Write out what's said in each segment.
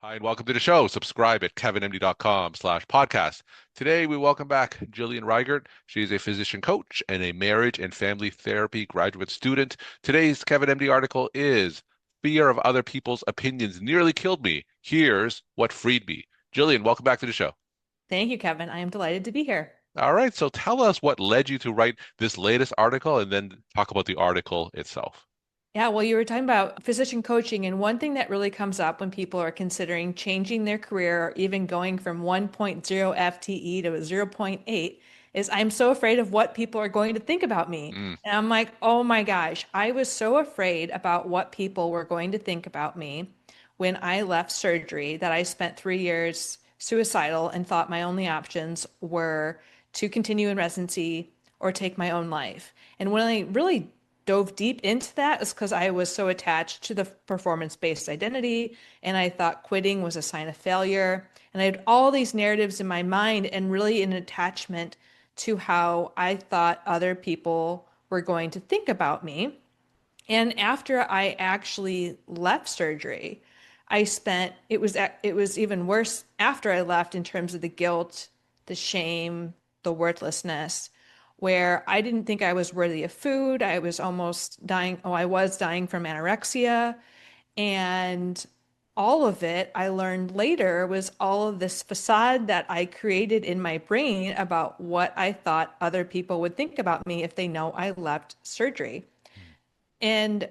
Hi, and welcome to the show. Subscribe at kevinmd.com/podcast. Today, we welcome back Jillian Rigert. She is a physician coach and a marriage and family therapy graduate student. Today's Kevin MD article is Fear of Other People's Opinions Nearly Killed Me. Here's What Freed Me. Jillian, welcome back to the show. Thank you, Kevin. I am delighted to be here. All right, so tell us what led you to write this latest article and then talk about the article itself. Yeah, well, you were talking about physician coaching, and one thing that really comes up when people are considering changing their career or even going from 1.0 FTE to zero point 0.8 is I'm so afraid of what people are going to think about me. Mm, And I'm like, oh my gosh, I was so afraid about what people were going to think about me when I left surgery that I spent 3 years suicidal and thought my only options were to continue in residency or take my own life. And when I really dove deep into that is because I was so attached to the performance-based identity and I thought quitting was a sign of failure. And I had all these narratives in my mind and really an attachment to how I thought other people were going to think about me. And after I actually left surgery, it was even worse after I left in terms of the guilt, the shame, the worthlessness, where I didn't think I was worthy of food. I was almost dying. Oh, I was dying from anorexia. And all of it, I learned later, was all of this facade that I created in my brain about what I thought other people would think about me if they know I left surgery. And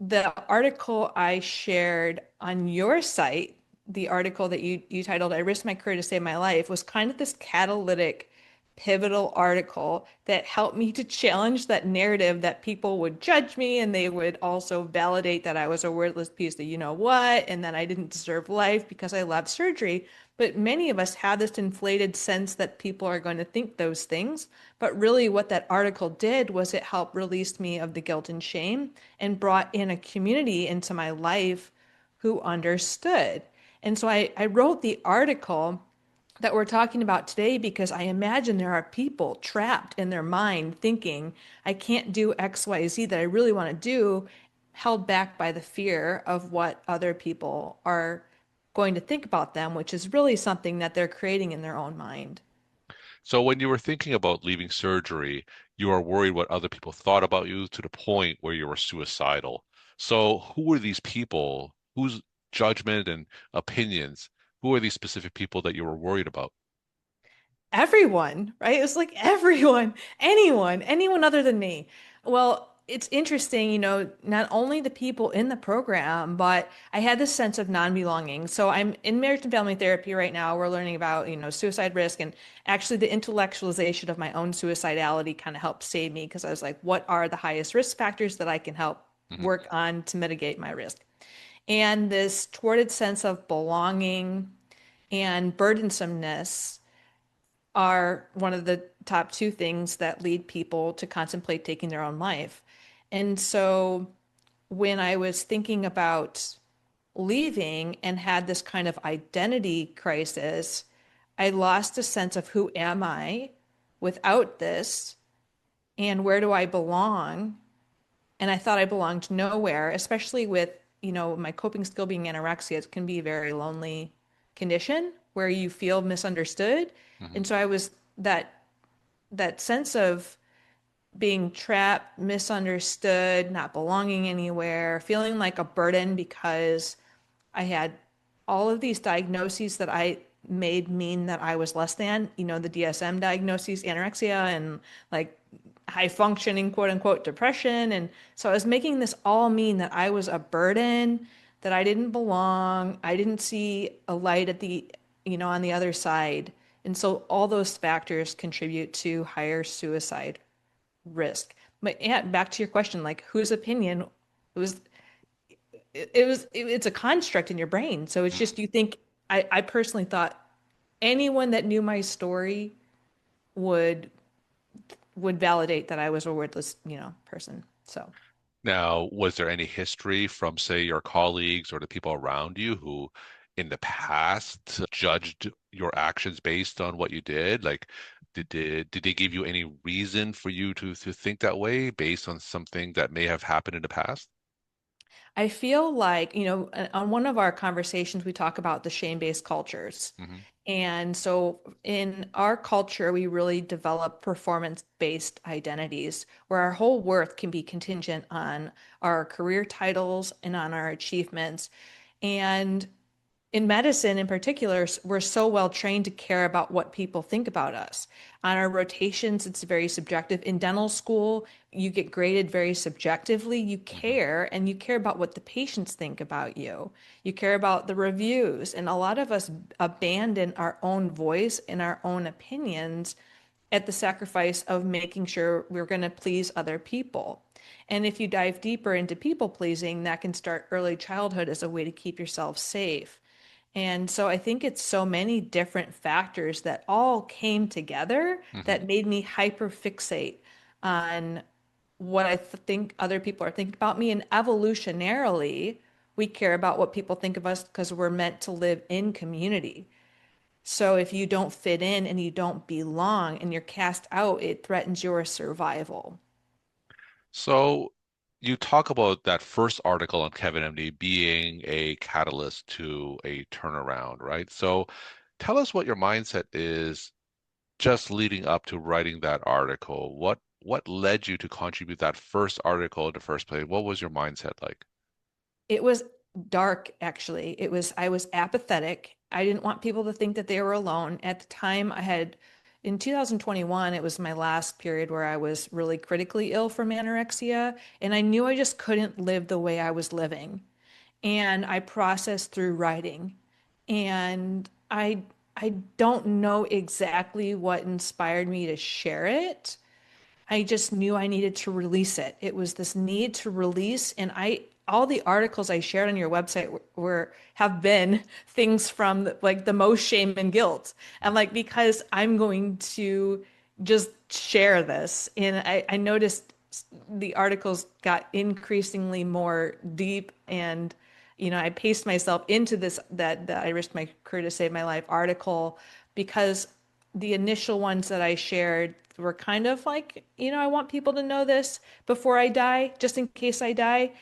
the article I shared on your site, the article that you titled "I Risked My Career to Save My Life," was kind of this catalytic, pivotal article that helped me to challenge that narrative that people would judge me and they would also validate that I was a worthless piece of you know what and that I didn't deserve life because I left surgery. But many of us have this inflated sense that people are going to think those things. But really, what that article did was it helped release me of the guilt and shame and brought in a community into my life who understood. And so I wrote the article that we're talking about today because I imagine there are people trapped in their mind thinking, I can't do XYZ that I really want to do, held back by the fear of what other people are going to think about them, which is really something that they're creating in their own mind. So when you were thinking about leaving surgery, you were worried what other people thought about you to the point where you were suicidal. So who were these people? Whose judgment and opinions? Who are these specific people that you were worried about? Everyone, right? It was like everyone, anyone other than me. Well, it's interesting, not only the people in the program, but I had this sense of non-belonging. So I'm in marriage and family therapy right now. We're learning about, suicide risk and actually the intellectualization of my own suicidality kind of helped save me because I was like, what are the highest risk factors that I can help Mhm. work on to mitigate my risk? And this thwarted sense of belonging and burdensomeness are one of the top two things that lead people to contemplate taking their own life. And so when I was thinking about leaving and had this kind of identity crisis, I lost a sense of who am I without this and where do I belong? And I thought I belonged nowhere, especially with, my coping skill being anorexia. It can be a very lonely condition where you feel misunderstood. Mhm. And so I was that sense of being trapped, misunderstood, not belonging anywhere, feeling like a burden because I had all of these diagnoses that I made mean that I was less than, the DSM diagnoses, anorexia and like high functioning, quote unquote, depression. And so I was making this all mean that I was a burden, that I didn't belong, I didn't see a light at on the other side. And so all those factors contribute to higher suicide risk. But yeah, back to your question, like whose opinion it was it's a construct in your brain. So it's just you think I personally thought anyone that knew my story would would validate that I was a wordless, person. So Now, was there any history from, say, your colleagues or the people around you who in the past judged your actions based on what you did? Like, did they give you any reason for you to think that way based on something that may have happened in the past? I feel like, on one of our conversations, we talk about the shame-based cultures. Hmm. And so in our culture, we really develop performance-based identities where our whole worth can be contingent on our career titles and on our achievements. And in medicine in particular, we're so well trained to care about what people think about us. On our rotations, it's very subjective. In dental school, you get graded very subjectively. You Hmm. care, and you care about what the patients think about you. You care about the reviews. And a lot of us abandon our own voice and our own opinions at the sacrifice of making sure we're going to please other people. And if you dive deeper into people pleasing, that can start early childhood as a way to keep yourself safe. And so I think it's so many different factors that all came together Hmm. that made me hyper fixate on what I think other people are thinking about me. And evolutionarily, we care about what people think of us because we're meant to live in community. So if you don't fit in and you don't belong and you're cast out, it threatens your survival. So you talk about that first article on Kevin MD being a catalyst to a turnaround, right? So tell us what your mindset is just leading up to writing that article. What led you to contribute that first article in the first place? What was your mindset like? It was dark, actually. I was apathetic. I didn't want people to think that they were alone. At the time, in 2021, it was my last period where I was really critically ill from anorexia, and I knew I just couldn't live the way I was living. And I processed through writing. And I don't know exactly what inspired me to share it. I just knew I needed to release it. It was this need to release, and all the articles I shared on your website were have been things from like the most shame and guilt. And like because I'm going to just share this, and I noticed the articles got increasingly more deep and I paced myself into this that I risked my career to save my life article because the initial ones that I shared were kind of like, I want people to know this before I die, just in case I die.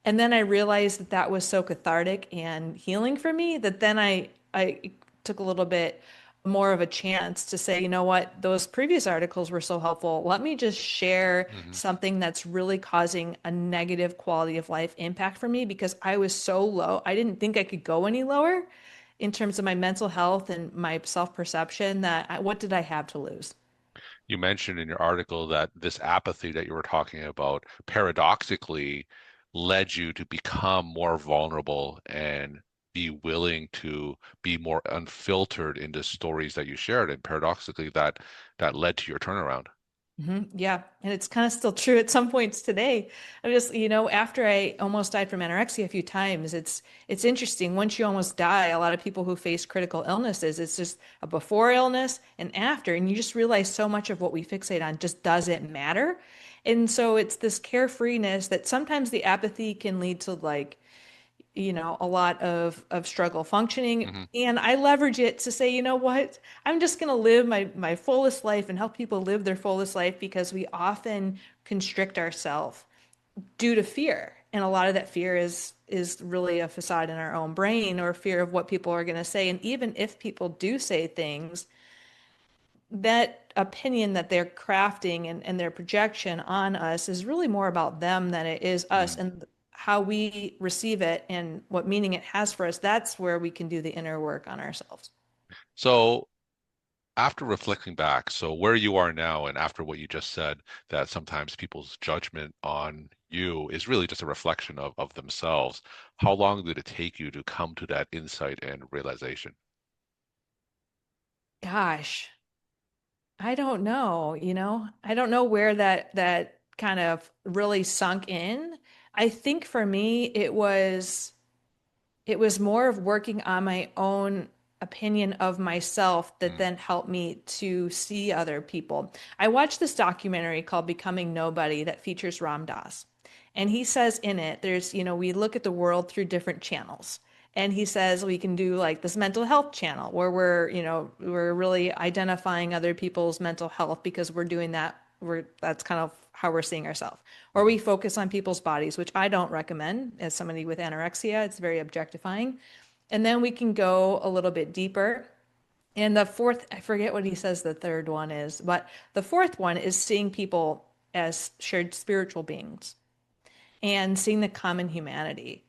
And then I realized that that was so cathartic and healing for me that then I took a little bit more of a chance to say, you know what, those previous articles were so helpful. Let me just share Hmm. something that's really causing a negative quality of life impact for me because I was so low. I didn't think I could go any lower in terms of my mental health and my self-perception what did I have to lose? You mentioned in your article that this apathy that you were talking about paradoxically led you to become more vulnerable and be willing to be more unfiltered in the stories that you shared. And paradoxically, that led to your turnaround. Yeah, and it's kind of still true at some points today. I'm just, after I almost died from anorexia a few times, it's interesting. Once you almost die, a lot of people who face critical illnesses, it's just a before illness and after, and you just realize so much of what we fixate on just doesn't matter. And so it's this carefreeness that sometimes the apathy can lead to like a lot of struggle functioning. Hmm. And I leverage it to say, you know what? I'm just going to live my fullest life and help people live their fullest life because we often constrict ourselves due to fear. And a lot of that fear is really a facade in our own brain or fear of what people are going to say. And even if people do say things, that opinion that they're crafting and their projection on us is really more about them than it is us and how we receive it and what meaning it has for us. That's where we can do the inner work on ourselves. So after reflecting back, so where you are now and after what you just said, that sometimes people's judgment on you is really just a reflection of themselves. How long did it take you to come to that insight and realization? Gosh, I don't know, I don't know where that kind of really sunk in. I think for me it was more of working on my own opinion of myself that Mm. then helped me to see other people. I watched this documentary called Becoming Nobody that features Ram Dass. And he says in it, we look at the world through different channels. And he says we can do like this mental health channel where we're really identifying other people's mental health because we're doing that that's kind of how we're seeing ourselves. Or we focus on people's bodies, which I don't recommend as somebody with anorexia. It's very objectifying. And then we can go a little bit deeper. And the fourth, I forget what he says the third one is, but the fourth one is seeing people as shared spiritual beings and seeing the common humanity.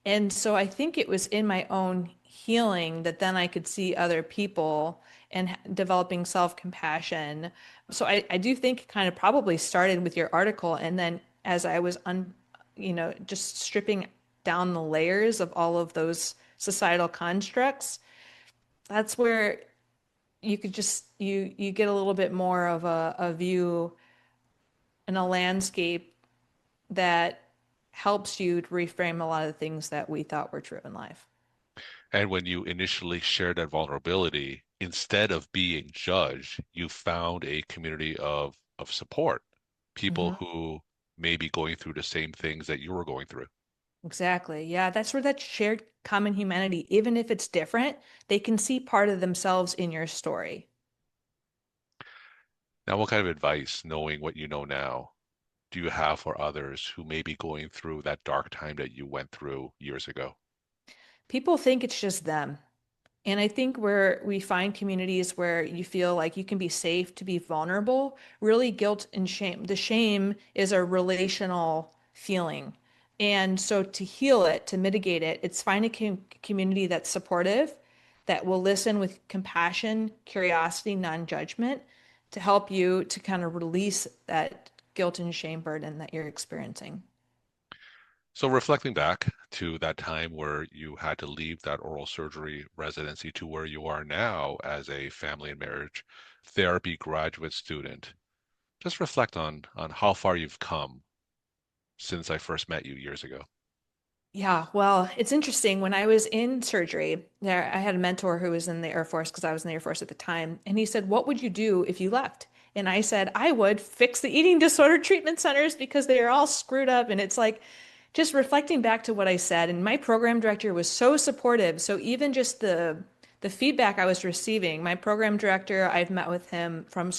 And so I think it was in my own healing that then I could see other people and developing self-compassion. So I do think it kind of probably started with your article. And then as I was just stripping down the layers of all of those societal constructs, that's where you could just you get a little bit more of a view and a landscape that helps you to reframe a lot of the things that we thought were true in life. And when you initially shared that vulnerability, instead of being judged, you found a community of support, people Hmm. who may be going through the same things that you were going through. Exactly. Yeah, that's where that shared common humanity, even if it's different, they can see part of themselves in your story. Now, what kind of advice, knowing what you know now, do you have for others who may be going through that dark time that you went through years ago? People think it's just them. And I think where we find communities where you feel like you can be safe to be vulnerable, really guilt and shame. The shame is a relational feeling. And so to heal it, to mitigate it, it's find a community that's supportive, that will listen with compassion, curiosity, non-judgment to help you to kind of release that guilt and shame burden that you're experiencing. So, reflecting back to that time where you had to leave that oral surgery residency to where you are now as a family and marriage therapy graduate student, just reflect on how far you've come since I first met you years ago. Yeah, well, it's interesting. When I was in surgery, there I had a mentor who was in the Air Force because I was in the Air Force at the time, and he said, "What would you do if you left?" And I said, "I would fix the eating disorder treatment centers because they are all screwed up." And it's like just reflecting back to what I said, and my program director was so supportive. So even just the feedback I was receiving, my program director, I've met with him from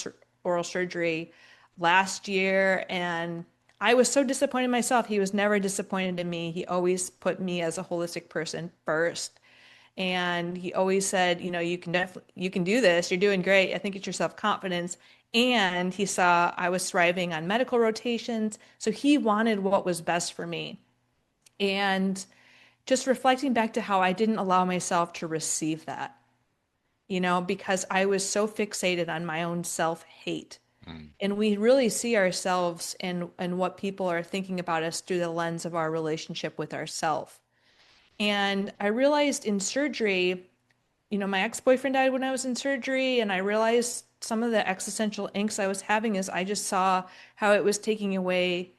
oral surgery last year, and I was so disappointed in myself. He was never disappointed in me. He always put me as a holistic person first. And he always said, you can definitely you can do this. You're doing great. I think it's your self-confidence. And he saw I was thriving on medical rotations. So he wanted what was best for me. And just reflecting back to how I didn't allow myself to receive that, because I was so fixated on my own self-hate. Mm. And we really see ourselves and what people are thinking about us through the lens of our relationship with ourself. And I realized in surgery, my ex-boyfriend died when I was in surgery, and I realized some of the existential angst I was having is I just saw how it was taking away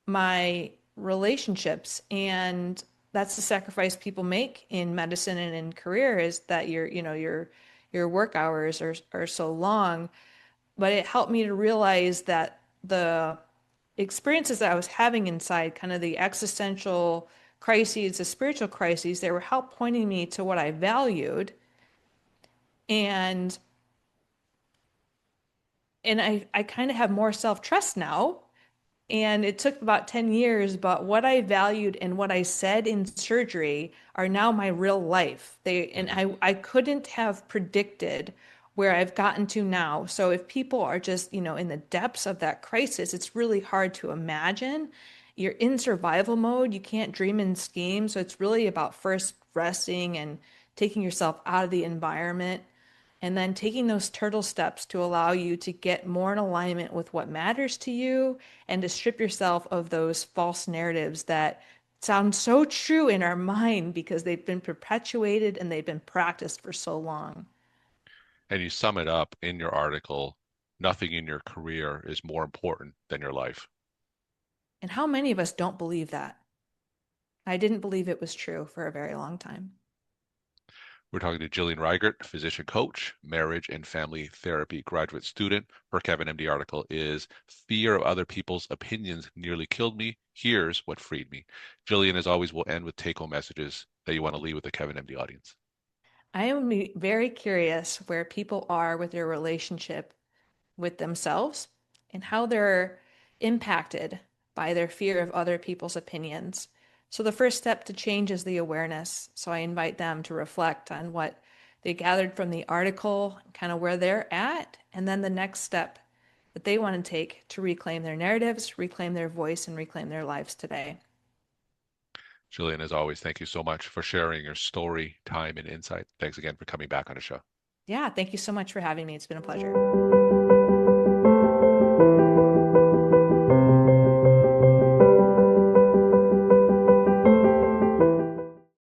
my relationships. And that's the sacrifice people make in medicine and in career is that your work hours are so long. But it helped me to realize that the experiences that I was having inside, kind of the existential crises, the spiritual crises, they were help pointing me to what I valued. And I kind of have more self-trust now. And it took about 10 years, but what I valued and what I said in surgery are now my real life. And Mhm. I couldn't have predicted where I've gotten to now. So if people are just, in the depths of that crisis, it's really hard to imagine. You're in survival mode. You can't dream and scheme. So it's really about first resting and taking yourself out of the environment and then taking those turtle steps to allow you to get more in alignment with what matters to you and to strip yourself of those false narratives that sound so true in our mind because they've been perpetuated and they've been practiced for so long. And you sum it up in your article, nothing in your career is more important than your life. And how many of us don't believe that? I didn't believe it was true for a very long time. We're talking to Jillian Rigert, physician coach, marriage and family therapy graduate student. Her Kevin MD article is Fear of Other People's Opinions Nearly Killed Me. Here's What Freed Me. Jillian, as always, will end with take-home messages that you want to leave with the Kevin MD audience. I am very curious where people are with their relationship with themselves and how they're impacted by their fear of other people's opinions. So the first step to change is the awareness. So I invite them to reflect on what they gathered from the article, kind of where they're at, and then the next step that they want to take to reclaim their narratives, reclaim their voice, and reclaim their lives today. Jillian, as always, thank you so much for sharing your story, time, and insight. Thanks again for coming back on the show. Yeah, thank you so much for having me. It's been a pleasure.